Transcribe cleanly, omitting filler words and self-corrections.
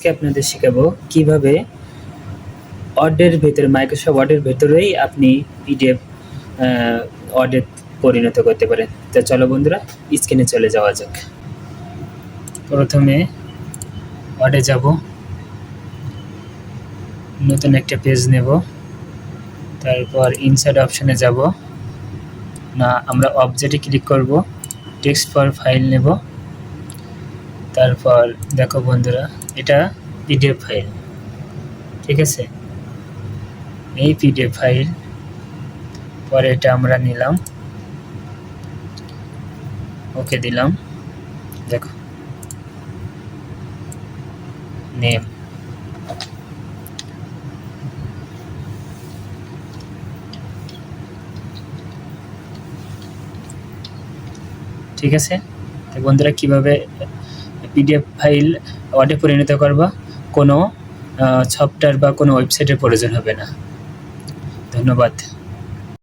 আজকে আপনাদের শেখাবো কিভাবে ওয়ার্ডের ভেতরে মাইক্রোসফট ওয়ার্ডের ভেতরেই আপনি পিডিএফ ওয়ার্ডে পরিণত করতে পারেন। তো চলো বন্ধুরা স্ক্রিনে চলে যাওয়া যাক। প্রথমে ওয়ার্ডে যাব, নতুন একটা পেজ নেব, তারপর ইনসার্ট অপশানে যাব, না আমরা অবজেক্টে ক্লিক করব, টেক্সট ফর ফাইল নেব। তারপর দেখো বন্ধুরা এটা পিডিএফ ফাইল, ঠিক আছে, এই পিডিএফ ফাইল। পরে এটা আমরা নিলাম, ওকে দিলাম, দেখো নেম, ঠিক আছে। তো বন্ধুরা কিভাবে পিডিএফ ফাইল ওয়ার্ডে পরিণত করবা, কোনো সফটওয়্যার বা কোনো ওয়েবসাইটের প্রয়োজন হবে না। ধন্যবাদ।